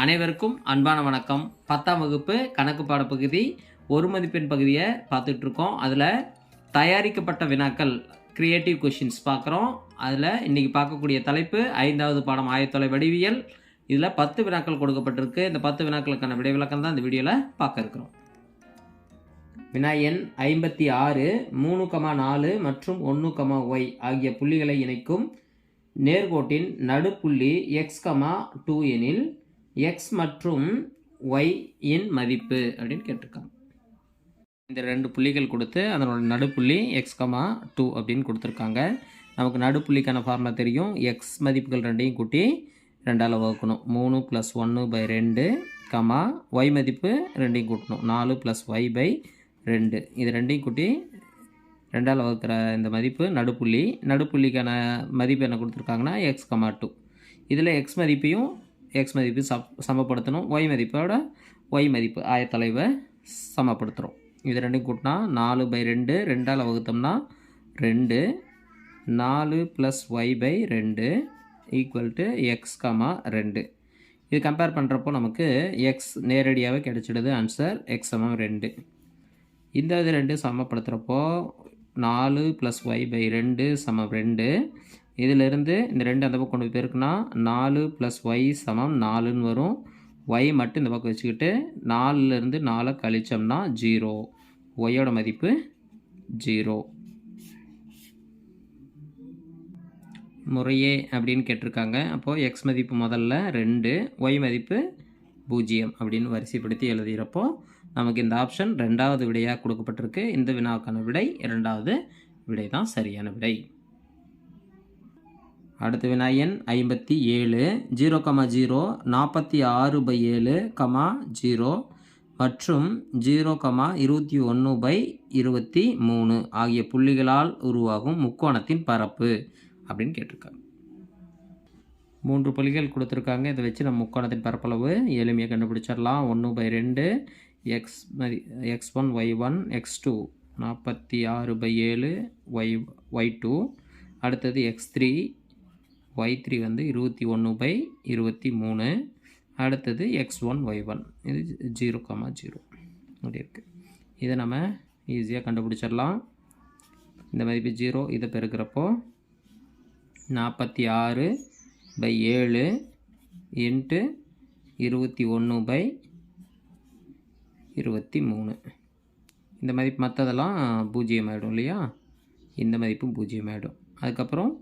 அனைவருக்கும் அன்பான வணக்கம். 10ஆம் வகுப்பு கணக்கு பாடப்பகுதி ஒரு மதிப்பெண் பகுதியை பார்த்துட்ருக்கோம். அதில் தயாரிக்கப்பட்ட வினாக்கள் கிரியேட்டிவ் கொஷின்ஸ் பார்க்குறோம். அதில் இன்றைக்கி பார்க்கக்கூடிய தலைப்பு 5வது பாடம் ஆயத்தொலை வடிவியல். இதில் 10 வினாக்கள் கொடுக்கப்பட்டிருக்கு. இந்த 10 வினாக்களுக்கான விடை விளக்கம் தான் இந்த வீடியோவில் பார்க்க இருக்கிறோம். வினா எண் 56 3,4 மற்றும் 1,y ஆகிய புள்ளிகளை இணைக்கும் நேர்கோட்டின் நடுப்புள்ளி x,2 எனில் x மற்றும் y இன் மதிப்பு அப்படின்னு கேட்டிருக்காங்க. இந்த ரெண்டு புள்ளிகள் கொடுத்து அதனோட நடுப்புள்ளி x,2 அப்படின்னு கொடுத்துருக்காங்க. நமக்கு நடுப்புள்ளிக்கான ஃபார்முலா தெரியும். x மதிப்புகள் ரெண்டையும் கூட்டி 2ஆல் வகுக்கணும். 3 + 1/2, y மதிப்பு ரெண்டையும் கூட்டணும். 4 + y/2. இது ரெண்டையும் கூட்டி 2ஆல் வகுக்கிற இந்த மதிப்பு நடுப்புள்ளிக்கான மதிப்பு என்ன கொடுத்துருக்காங்கன்னா x,2. இதில் x மதிப்பு சமப்படுத்தணும். y மதிப்போட y மதிப்பு ஆயத்தொலைவை சமப்படுத்துகிறோம். இது ரெண்டையும் கூட்டினா 4/2, 2ஆல் வகுத்தோம்னா 2. 4 + y/2 = x,2. இது கம்பேர் பண்ணுறப்போ நமக்கு x நேரடியாகவே கிடைச்சிடுது. Answer x = 2. இந்த இது ரெண்டு சமப்படுத்துகிறப்போ 4 + y/2 = 2. இதிலிருந்து இந்த ரெண்டு அந்த பக்கம் கொண்டு போய் பெருக்குனா 4 + y = 4ன்னு வரும். y மட்டும் இந்த பக்கம் வச்சுக்கிட்டு 4லேருந்து 4 கழிச்சோம்னா 0. ஒய்யோட மதிப்பு 0. முறையே அப்படின்னு கேட்டிருக்காங்க. அப்போது எக்ஸ் மதிப்பு முதல்ல 2, ஒய் மதிப்பு 0 அப்படின்னு வரிசைப்படுத்தி எழுதுகிறப்போ நமக்கு இந்த ஆப்ஷன் 2வது விடையாக கொடுக்கப்பட்டிருக்கு. இந்த வினாவுக்கான விடை 2வது விடை தான் சரியான விடை. அடுத்த வினா எண் 57 0,0 46/7, 0 மற்றும் 0,21/23 ஆகிய புள்ளிகளால் உருவாகும் முக்கோணத்தின் பரப்பு அப்படின்னு கேட்டிருக்காங்க. 3 புள்ளிகள் கொடுத்துருக்காங்க. இதை வச்சு நம்ம முக்கோணத்தின் பரப்பளவு எளிமையாக கண்டுபிடிச்சிடலாம். 1/2 x1 y1 x2 46/7 y2. அடுத்தது x3 y3 வந்து 21/23. அடுத்தது x1 y1 இது 0,0 அப்படி இருக்குது. இதை நம்ம ஈஸியாக கண்டுபிடிச்சிடலாம். இந்த மதிப்பு 0, இதை பெருக்கிறப்போ 46/7 × 21/23. இந்த மதிப்பு மற்றதெல்லாம் 0 ஆகிடும் இல்லையா? இந்த மதிப்பு 0 ஆகிடும். அதுக்கப்புறம்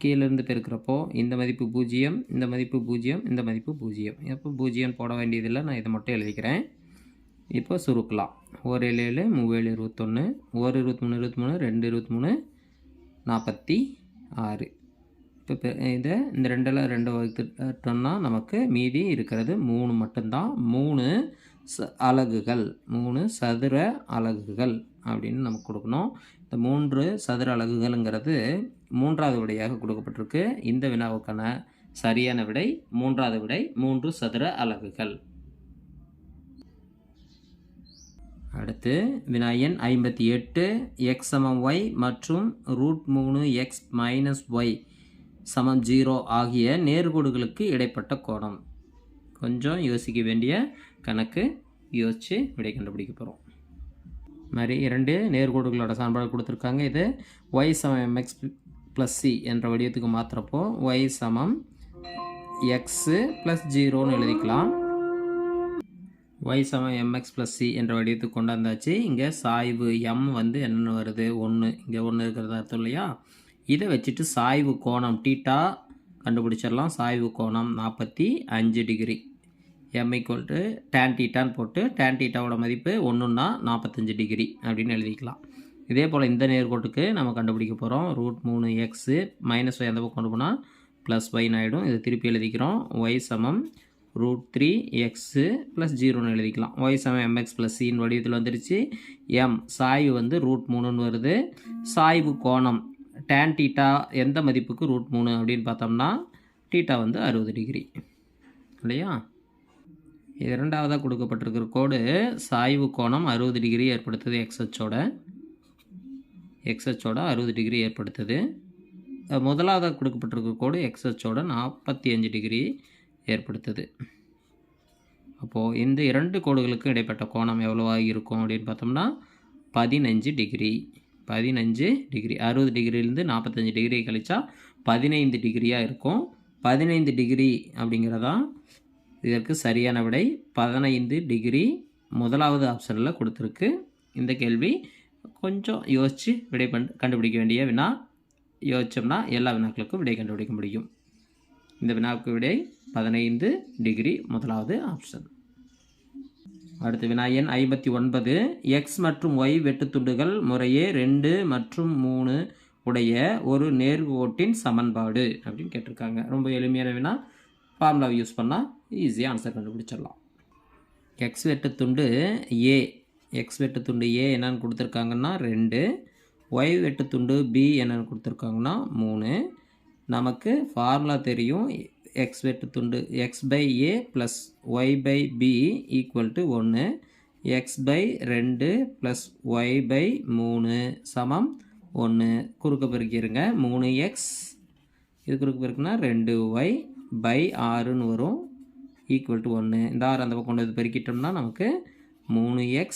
கீழேருந்து பெருக்கிறப்போ இந்த மதிப்பு 0, இந்த மதிப்பு 0, இந்த மதிப்பு 0. எப்போ 0 போட வேண்டியதில்லை, நான் இதை மட்டும் எழுதிக்கிறேன். இப்போ சுருக்கலாம். 1 7 7 21, 1 23 23, 2 23 46. இப்போ இதை இந்த 2ல் 2 வகுத்துட்டோம்னா நமக்கு மீதி இருக்கிறது 3 மட்டும்தான். 3 அலகுகள், 3 சதுர அலகுகள் அப்படின்னு நமக்கு கொடுக்கணும். இந்த 3 சதுர அலகுகள்ங்கிறது 3வது விடையாக கொடுக்கப்பட்டிருக்கு. இந்த வினாவுக்கான சரியான விடை 3வது விடை 3 சதுர அலகுகள். அடுத்து வினா எண் 58 x = y மற்றும் √3x - y = 0 ஆகிய நேர்கோடுகளுக்கு இடைப்பட்ட கோணம். கொஞ்சம் யோசிக்க வேண்டிய கணக்கு, யோசித்து விடை கண்டுபிடிக்க போகிறோம். மாதிரி 2 நேர்கோடுகளோட சமன்பாடு கொடுத்துருக்காங்க. இது y = mx + c என்ற வடிவத்துக்கு மாற்றுறப்போ y = x + 0ன்னு எழுதிக்கலாம். y = mx + c என்ற வடிவத்துக்கு கொண்டாந்தாச்சு. இங்கே சாய்வு m வந்து என்னென்னு வருது? 1. இங்கே 1 இருக்கிறதா அர்த்தம் இல்லையா? இதை வச்சுட்டு சாய்வு கோணம் தீட்டா கண்டுபிடிச்சிடலாம். சாய்வு கோணம் 45 டிகிரி. m = tan தீட்டான்னு போட்டு tan தீட்டாவோட மதிப்பு 1ன்னா 45 டிகிரி அப்படின்னு எழுதிக்கலாம். இதே போல் இந்த நேர்கோட்டுக்கு நம்ம கண்டுபிடிக்க போகிறோம். √3x - y அந்த பக்கம் கொண்டு போனால் +y ஆகிடும். இதை திருப்பி எழுதிக்கிறோம். y = √3x + 0ன்னு எழுதிக்கலாம். y = mx + c வடிவத்தில் வந்துடுச்சு. m சாய்வு வந்து √3ன்னு வருது. சாய்வு கோணம் tan தீட்டா எந்த மதிப்புக்கு √3 அப்படின்னு பார்த்தோம்னா தீட்டா வந்து 60 டிகிரி இல்லையா? இரண்டாவதாக கொடுக்கப்பட்டிருக்கிற கோடு சாய்வு கோணம் 60 டிகிரி ஏற்படுத்துது. x அச்சோட 60 டிகிரி ஏற்படுத்துது. முதலாவதாக கொடுக்கப்பட்டிருக்கிற கோடு x அச்சோட 45 டிகிரி ஏற்படுத்துது. அப்போது இந்த 2 கோடுகளுக்கும் இடைப்பட்ட கோணம் எவ்வளவாக இருக்கும் அப்படின்னு பார்த்தோம்னா 15 டிகிரி. 15 டிகிரி. 60 டிகிரிலேருந்து 45 டிகிரி கழிச்சா 15 டிகிரியாக இருக்கும். 15 டிகிரி அப்படிங்கிறதான் இதற்கு சரியான விடை. 15 டிகிரி முதலாவது ஆப்ஷனில் கொடுத்துருக்கு. இந்த கேள்வி கொஞ்சம் யோசித்து விடை கண்டுபிடிக்க வேண்டிய வினா. யோசித்தோம்னா எல்லா வினாக்களுக்கும் விடை கண்டுபிடிக்க முடியும். இந்த வினாவுக்கு விடை 15 டிகிரி முதலாவது ஆப்ஷன். அடுத்த வினா எண் 59. எக்ஸ் மற்றும் ஒய் வெட்டுத்துண்டுகள் முறையே 2 மற்றும் 3 உடைய ஒரு நேர்கோட்டின் சமன்பாடு அப்படின்னு கேட்டிருக்காங்க. ரொம்ப எளிமையான வினா. ஃபார்முலாவை யூஸ் பண்ணால் ஈஸியாக ஆன்சர் கண்டுபிடிச்சிடலாம். எக்ஸ் வெட்டுத்துண்டு ஏ. எக்ஸ் வெட்டுத்துண்டு ஏ என்னன்னு கொடுத்துருக்காங்கன்னா 2. ஒய் வெட்டுத்துண்டு பி என்னன்னு கொடுத்துருக்காங்கன்னா 3. நமக்கு ஃபார்முலா தெரியும். எக்ஸ் வெட்டுத்துண்டு X by A plus Y by B equal to 1. X by 2 plus Y by 3 சமம் 1. குறுக்க பெருக்கிடுங்க. 3x இது குறுக்க பெருக்குன்னா 2y பை 6ன்னு வரும் ஈக்குவல் டு 1. இந்த 6 அந்த பக்கம் கொண்டு வந்து பெருக்கிட்டோம்னா நமக்கு 3x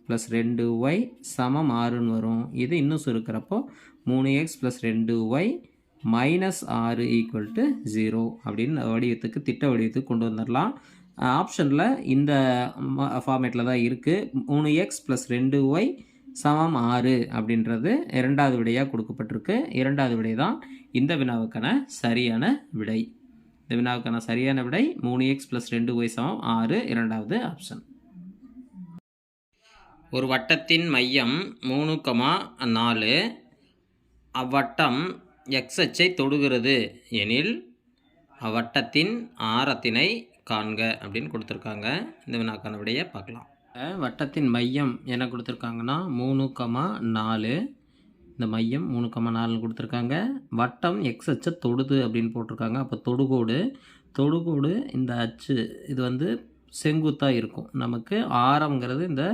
ப்ளஸ் 2y சமம் 6ன்னு வரும். இது இன்னும் சுருக்கிறப்போ 3x plus 2y minus 6 equal to 0 அப்படின்னு வடிவத்துக்கு திட்ட வடிவத்துக்கு கொண்டு வந்துடலாம். ஆப்ஷனில் இந்த ஃபார்மேட்டில் தான் இருக்குது. 3x ப்ளஸ் 2y சமம் 6 அப்படின்றது இரண்டாவது விடையாக கொடுக்கப்பட்டிருக்கு. இரண்டாவது விடை தான் இந்த வினாவுக்கான சரியான விடை. இந்த வினாவுக்கான சரியான விடை 3x ப்ளஸ் 2y சமம் 6, இரண்டாவது ஆப்ஷன். ஒரு வட்டத்தின் மையம் 3,4. அவ்வட்டம் எக்ஸ் அச்சை தொடுகிறது எனில் அவ்வட்டத்தின் ஆரத்தினை காண்க அப்படின்னு கொடுத்துருக்காங்க. இந்த வினாக்கான விடையை பார்க்கலாம். வட்டத்தின் மையம் என்ன கொடுத்துருக்காங்கன்னா 3,4. இந்த மையம் 3,4 கொடுத்துருக்காங்க. வட்டம் எக்ஸ் அச்சை தொடுது அப்படின்னு போட்டிருக்காங்க. அப்போ தொடுகோடு இந்த அச்சு இது வந்து செங்குத்தாக இருக்கும். நமக்கு ஆரம்ங்கிறது இந்த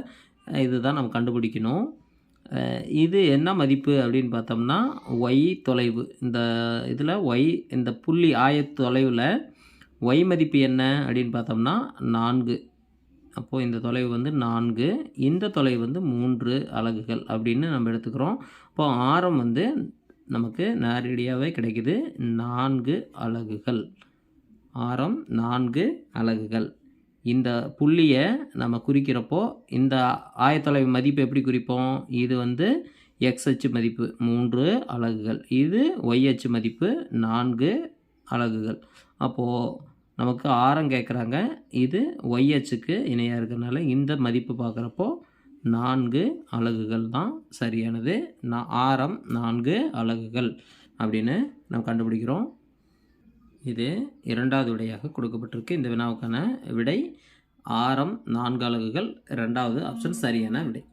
இதுதான் நம்ம கண்டுபிடிக்கணும். இது என்ன மதிப்பு அப்படின்னு பார்த்தோம்னா ஒய் தொலைவு. இந்த இதில் ஒய் இந்த புள்ளி ஆயத்தொலைவில் ஒய் மதிப்பு என்ன அப்படின்னு பார்த்தோம்னா 4. அப்போது இந்த தொலைவு வந்து 4, இந்த தொலைவு வந்து 3 அலகுகள் அப்படின்னு நம்ம எடுத்துக்கிறோம். அப்போ ஆரம் வந்து நமக்கு நேரடியாகவே கிடைக்குது 4 அலகுகள். ஆரம் 4 அலகுகள். இந்த புள்ளியை நம்ம குறிக்கிறப்போ இந்த ஆயத்தொலைவு மதிப்பு எப்படி குறிப்போம்? இது வந்து எக்ஸ் அச்சு மதிப்பு 3 அலகுகள், இது ஒய் அச்சு மதிப்பு 4 அலகுகள். அப்போது நமக்கு ஆரம் கேட்குறாங்க. இது ஒய் அச்சுக்கு இணையாக இருக்கிறதுனால இந்த மதிப்பு பார்க்குறப்போ 4 அலகுகள் தான் சரியானது. ஆரம் 4 அலகுகள் அப்படின்னு நம்ம கண்டுபிடிக்கிறோம். இது இரண்டாவது விடையாக கொடுக்கப்பட்டிருக்கு. இந்த வினாவுக்கான விடை ஆரம் 4 அலகுகள், இரண்டாவது ஆப்ஷன் சரியான விடை.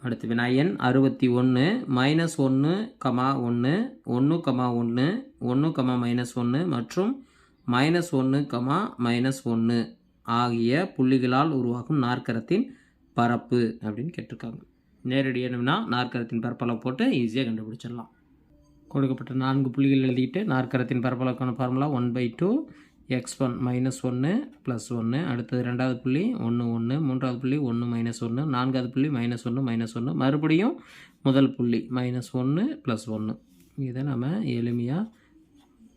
அடுத்து வினா எண் 61. -1, 1, 1, 1, 1, -1 மற்றும் -1, -1 ஆகிய புள்ளிகளால் உருவாகும் நாற்கரத்தின் பரப்பு அப்படின்னு கேட்டிருக்காங்க. நேரடியான வினா. நாற்கரத்தின் பரப்பளவு போட்டு ஈஸியாக கண்டுபிடிச்சிடலாம். கொடுக்கப்பட்ட 4 புள்ளிகள் எழுதிட்டு நாற்கரத்தின் பரப்பளவுக்கான ஃபார்முலா 1/2 x1 -1 +1. அடுத்தது ரெண்டாவது புள்ளி 1 1, மூன்றாவது புள்ளி 1 -1, நான்காவது புள்ளி -1 -1, மறுபடியும் முதல் புள்ளி -1 +1. இதை நம்ம எளிமையாக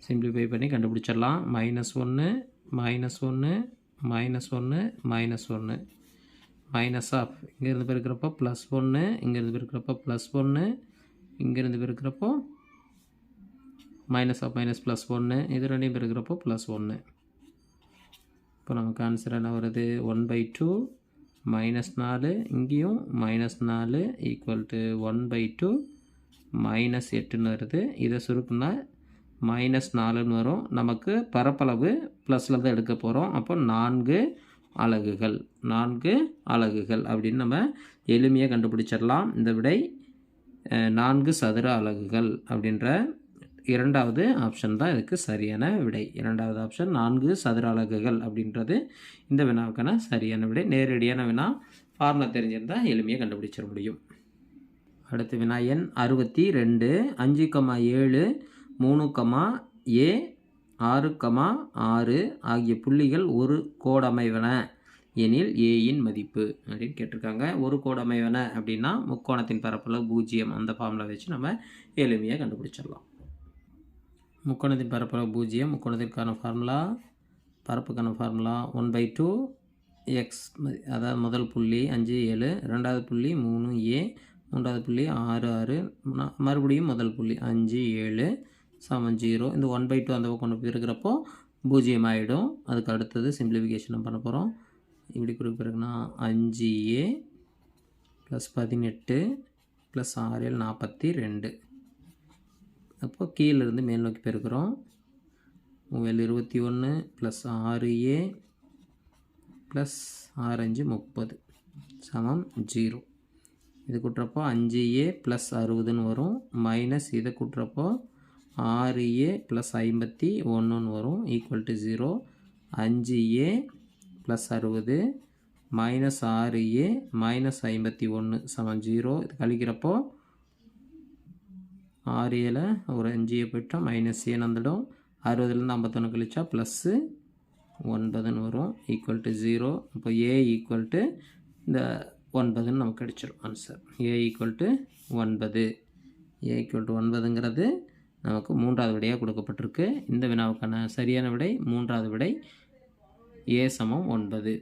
சிம்பிளிஃபை பண்ணி கண்டுபிடிச்சிடலாம். -1 -1 -1 -1 மைனஸ் ஆஃப் இங்கேருந்து பெருக்கிறப்போ +1, இங்கேருந்து பெருக்கிறப்போ +1, இங்கேருந்து பெருக்கிறப்போ மைனஸ் ஆஃப் மைனஸ் +1, இது ரெண்டையும் பெருக்கிறப்போ +1. இப்போ நமக்கு ஆன்சர் என்ன வருது? 1/2 -4, இங்கேயும் -4 ஈக்குவல் டு 1/2 -8ன்னு வருது. இதை சுருக்குன்னா -4ன்னு வரும். நமக்கு பரப்பளவு ப்ளஸில் தான் எடுக்க போகிறோம். அப்போ 4 அலகுகள், 4 அலகுகள் அப்படின்னு நம்ம எளிமையாக கண்டுபிடிச்சிடலாம். இந்த விடை 4 சதுர அலகுகள் அப்படின்ற இரண்டாவது ஆப்ஷன் தான் இதுக்கு சரியான விடை. இரண்டாவது ஆப்ஷன் 4 சதுர அலகுகள் அப்படின்றது இந்த வினாவுக்கான சரியான விடை. நேரடியான வினா. ஃபார்முலா தெரிஞ்சிருந்தால் எளிமையாக கண்டுபிடிச்சிட முடியும். அடுத்து வினா எண் 62. 5,7, 3, A 6,6 ஆகிய புள்ளிகள் ஒரு கோடமைவன எனில் ஏயின் மதிப்பு அப்படின்னு கேட்டிருக்காங்க. ஒரு கோடமைவன அப்படின்னா முக்கோணத்தின் பரப்பளவு 0. அந்த ஃபார்முலா வச்சு நம்ம எளிமையாக கண்டுபிடிச்சிடலாம். முக்கோணத்தின் பரப்பளவு 0. முக்கோணத்திற்கான ஃபார்முலா, பரப்புக்கான ஃபார்முலா 1/2 எக்ஸ், அதாவது முதல் புள்ளி 5, 7, ரெண்டாவது புள்ளி 3a, மூன்றாவது புள்ளி 6, 6, மறுபடியும் முதல் புள்ளி 5, 7 0. இந்த 1/2 அந்த பக்கம் இருக்கிறப்போ 0 ஆகிடும். அதுக்கு அடுத்தது சிம்பிளிஃபிகேஷன் பண்ண போகிறோம். இப்படி குறிப்பிடுறதுனா 5a + 18 + 6 42. அப்போ கீழிருந்து மேல் நோக்கி பெருக்கிறோம். 21 + 6a + 6 5 30 0. இது கூட்டுறப்போ 5a + 60 வரும். மைனஸ் இதை கூட்டுறப்போ 6a + 51 வரும் = 0. 5a + 60 - 6a - 51 0. இது கழிக்கிறப்போ 6a ஒரு 5a போயிட்டா -a வந்துடும். 60லேருந்து 51 கழிச்சா +9 வரும் = 0. இப்போ a இந்த 9 நமக்கு கிடைச்சிடும் ஆன்சர். a = 9. a = 9ங்கிறது நமக்கு மூன்றாவது விடையாக கொடுக்கப்பட்டிருக்கு. இந்த வினாவுக்கான சரியான விடை மூன்றாவது விடை a = 9.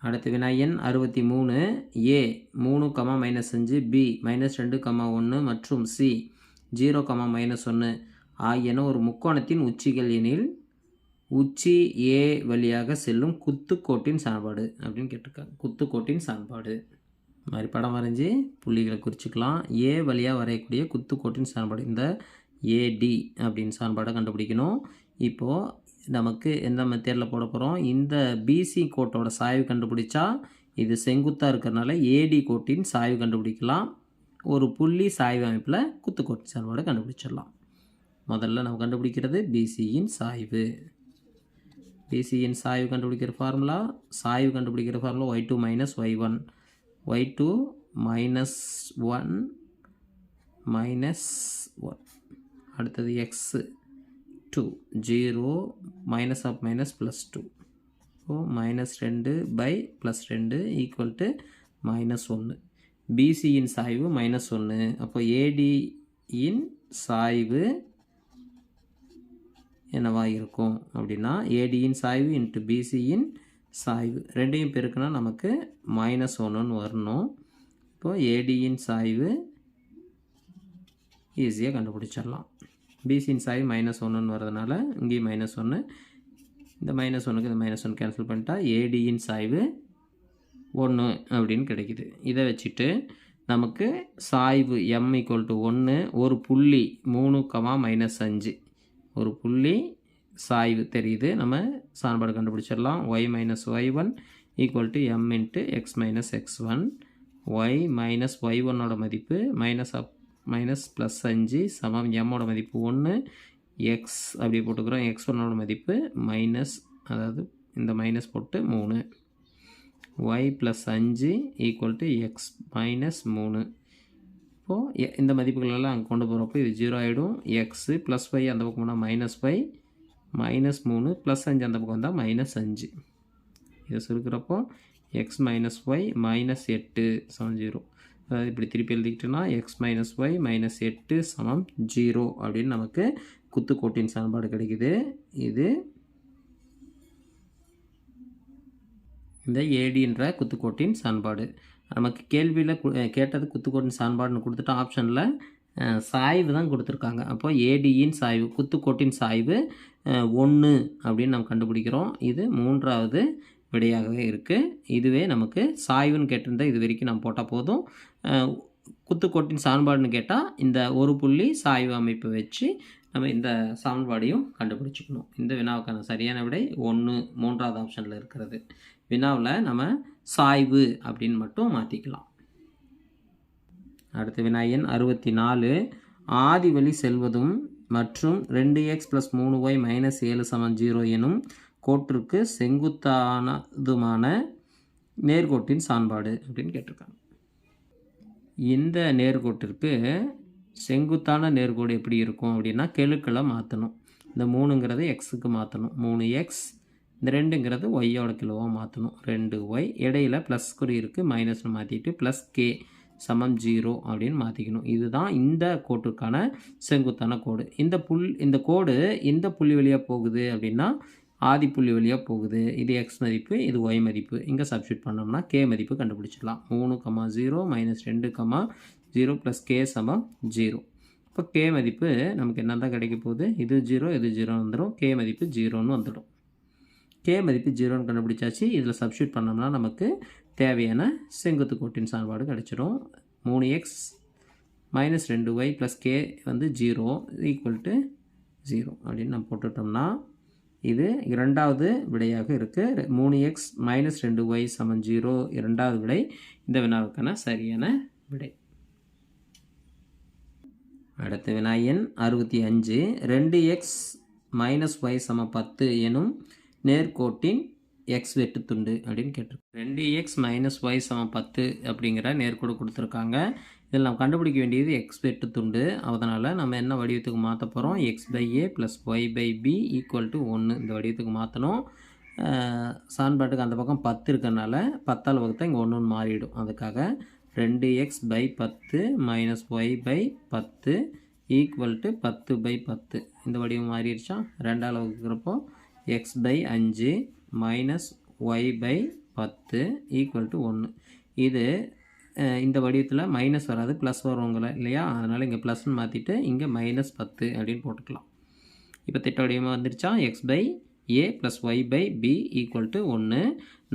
அடுத்த வினா எண் 63. a 3, -5, b -2, 1 மற்றும் c 0, -1 ஆகியன ஒரு முக்கோணத்தின் உச்சிகள் எனில் உச்சி a வழியாக செல்லும் குத்துக்கோட்டின் சான்பாடு அப்படின்னு கேட்டிருக்காங்க. குத்துக்கோட்டின் சான்பாடு மாதிரி படம் வரைஞ்சி புள்ளிகளை குறிச்சிக்கலாம். a வழியாக வரையக்கூடிய குத்துக்கோட்டின் சான்பாடு இந்த AD அப்படின்னு சான்பாடை கண்டுபிடிக்கணும். இப்போது நமக்கு எந்த மெத்தேடில் போட போகிறோம்? இந்த BC கோட்டோட சாய்வு கண்டுபிடிச்சா இது செங்குத்தாக இருக்கிறனால AD கோட்டின் சாய்வு கண்டுபிடிக்கலாம். ஒரு புள்ளி சாய்வு அமைப்பில் குத்துக்கோட்டின் சான்பாடை கண்டுபிடிச்சிடலாம். முதல்ல நம்ம கண்டுபிடிக்கிறது BCயின் சாய்வு. BCயின் சாய்வு கண்டுபிடிக்கிற ஃபார்முலா, சாய்வு கண்டுபிடிக்கிற ஃபார்முலா y2 - y1. y2 - 1 - 1. அடுத்தது x2 0 -2. ஸோ -2 + +2 = -1. BCயின் சாய்வு -1. அப்போ ADயின் சாய்வு என்னவாக இருக்கும் அப்படின்னா ADயின் சாய்வு × BCயின் சாய்வு ரெண்டையும் பெருக்கினா நமக்கு -1ன்னு வரணும். இப்போது ADயின் சாய்வு ஈஸியாக கண்டுபிடிச்சிடலாம். BCயின் சாய்வு -1ன்னு வரதுனால இங்கேயும் -1. இந்த -1க்கு இந்த -1 கேன்சல் பண்ணிட்டா ADயின் சாய்வு 1 அப்படின்னு கிடைக்குது. இதை வச்சுட்டு நமக்கு சாய்வு m = 1, ஒரு புள்ளி 3, -5 ஒரு புள்ளி சாய்வு தெரியுது. நம்ம சான்பாடு கண்டுபிடிச்சிடலாம். y - y1 = m × x - x1. y - y1ஓட மதிப்பு -+5 m ஓட மதிப்பு 1. x அப்படி போட்டுக்கிறோம். x1ஓட மதிப்பு அதாவது இந்த மைனஸ் போட்டு 3. y + 5 = x - 3. இப்போது இந்த மதிப்புகளெல்லாம் அங்கே கொண்டு போகிறப்போ இது 0 ஆகிடும். x + y அந்த பக்கம் போனால் -y -3 +5 அந்த பக்கம் வந்தால் -5. இதை சுருக்கிறப்போ x - y -8 0. அதாவது இப்படி திருப்பி எழுதிக்கிட்டோன்னா x - y -8 0 அப்படின்னு நமக்கு குத்துக்கோட்டின் சான்பாடு கிடைக்குது. இது இந்த ADன்ற குத்துக்கோட்டின் சான்பாடு. நமக்கு கேள்வியில் கேட்டது குத்துக்கோட்டின் சான்பாடுன்னு கொடுத்துட்டு ஆப்ஷனில் சாய்வு தான் கொடுத்துருக்காங்க. அப்போ ADயின் சாய்வு குத்துக்கோட்டின் சாய்வு 1 அப்படின்னு நம்ம கண்டுபிடிக்கிறோம். இது மூன்றாவது விடையாகவே இருக்குது. இதுவே நமக்கு சாய்வுன்னு கேட்டிருந்தால் இது வரைக்கும் நம்ம போட்டால் போதும். குத்துக்கோட்டின் சான்பாடுன்னு கேட்டால் இந்த ஒரு புள்ளி சாய்வு அமைப்பை வச்சு நம்ம இந்த சான்பாடையும் கண்டுபிடிச்சிக்கணும். இந்த வினாவுக்கான சரியான விடை 1 மூன்றாவது ஆப்ஷனில் இருக்கிறது. வினாவில் நம்ம சாய்வு அப்படின்னு மட்டும் மாற்றிக்கலாம். அடுத்த வினா எண் 64. ஆதி வழி செல்வதும் மற்றும் 2x + 3y - 7 0 எனும் கோட்டிற்கு செங்குத்தானதுமான நேர்கோட்டின் சான்பாடு அப்படின்னு கேட்டிருக்காங்க. இந்த நேர்கோட்டிற்கு செங்குத்தான நேர்கோடு எப்படி இருக்கும் அப்படின்னா கெழுக்களை மாற்றணும். இந்த 3ங்கிறது எக்ஸுக்கு மாற்றணும். 3x, இந்த 2ங்கிறது ஒய்யோட கிலோவாக மாற்றணும். 2y, இடையில ப்ளஸ் குறி இருக்குது, மைனஸில் மாற்றிட்டு ப்ளஸ் கே சமம் 0 அப்படின்னு மாற்றிக்கணும். இதுதான் இந்த கோட்டுக்கான செங்குத்தான கோடு. இந்த கோடு இந்த புள்ளி வழியாக போகுது அப்படின்னா ஆதி புள்ளி வழியாக போகுது. இது எக்ஸ் மதிப்பு, இது ஒய் மதிப்பு. இங்கே சப்ஸ்டியூட் பண்ணோம்னா கே மதிப்பு கண்டுபிடிச்சிடலாம். 3,0 -2,0 ப்ளஸ் கே சமம் 0. இப்போ கே மதிப்பு நமக்கு என்ன தான் கிடைக்க போகுது? இது 0, இது 0 வந்துடும். கே மதிப்பு 0ன்னு வந்துடும். கே மதிப்பு 0ன்னு கண்டுபிடிச்சாச்சு. இதில் சப்ஸ்டியூட் பண்ணோம்னா நமக்கு தேவையான செங்குத்து கோட்டின் சார்பாடு கிடச்சிடும். 3x - 2y ப்ளஸ் கே வந்து 0 = 0 அப்படின்னு நம்ம போட்டுட்டோம்னா இது இரண்டாவது விடையாக இருக்குது. 3x - 2y = 0 இரண்டாவது விடை இந்த வினாவுக்கான சரியான விடை. அடுத்த வினா எண் 65. 2x - y = 10 எனும் நேர்கோட்டின் எக்ஸ் வெட்டுத்துண்டு அப்படின்னு கேட்டிருக்கு. 2x - y = 10 அப்படிங்கிற நேர்கோடு கொடுத்துருக்காங்க. இதில் நம்ம கண்டுபிடிக்க வேண்டியது எக்ஸ் வெட்டுத்துண்டு. அதனால் நம்ம என்ன வடிவத்துக்கு மாற்ற போகிறோம்? x/a + y/b = 1 இந்த வடிவத்துக்கு மாற்றணும். சான்பாட்டுக்கு அந்த பக்கம் 10 இருக்கிறனால 10ஆல் வகுத்தா இங்கே 1 மாறிடும். அதுக்காக 2x/10 - y/10 = 10/10 இந்த வடிவம் மாறிடுச்சா? 2ஆல் வகுக்கிறப்போ x/5 - y/10 = 1. இது இந்த வடிவத்தில் மைனஸ் வராது, ப்ளஸ் வருவங்கள இல்லையா? அதனால் இங்கே ப்ளஸ்ன்னு மாற்றிட்டு இங்கே -10 அப்படின்னு போட்டுக்கலாம். இப்போ திட்ட வடிவமாக வந்துருச்சா? x/a + y/b = 1.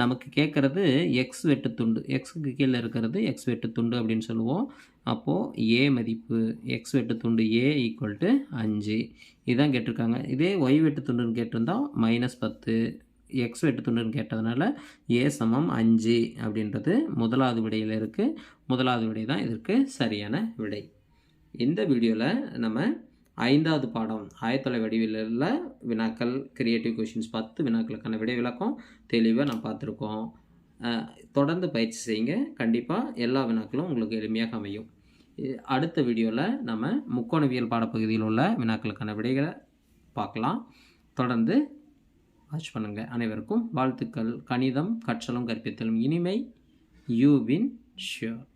நமக்கு கேட்குறது எக்ஸ் வெட்டுத்துண்டு. எக்ஸுக்கு கீழே இருக்கிறது எக்ஸ் வெட்டுத்துண்டு அப்படின்னு சொல்லுவோம். அப்போது ஏ மதிப்பு எக்ஸ் வெட்டுத்துண்டு ஏ = 5 இதுதான் கேட்டிருக்காங்க. இதே ஒய் வெட்டுத்துண்டுன்னு கேட்டிருந்தால் -10, எக்ஸ் வெட்டுத்துண்டுன்னு கேட்டதுனால ஏ சமம் 5 அப்படின்றது முதலாவது விடையில் இருக்குது. முதலாவது விடை தான் இதற்கு சரியான விடை. இந்த வீடியோவில் நம்ம 5வது பாடம் ஆயத்தொலை வடிவியலில் வினாக்கள் கிரியேட்டிவ் கொஷின்ஸ் 10 வினாக்களுக்கான விடை விளக்கம் தெளிவாக நம்ம பார்த்துருக்கோம். தொடர்ந்து பயிற்சி செய்யுங்க. கண்டிப்பாக எல்லா வினாக்களும் உங்களுக்கு எளிமையாக அமையும். அடுத்த வீடியோவில் நம்ம முக்கோணவியல் பாடப்பகுதியில் உள்ள வினாக்களுக்கான விடைகளை பார்க்கலாம். தொடர்ந்து வாட்ச் பண்ணுங்கள். அனைவருக்கும் வாழ்த்துக்கள். கணிதம் கற்றலும் கற்பித்தலும் இனிமை. யூவின் ஷியோர்.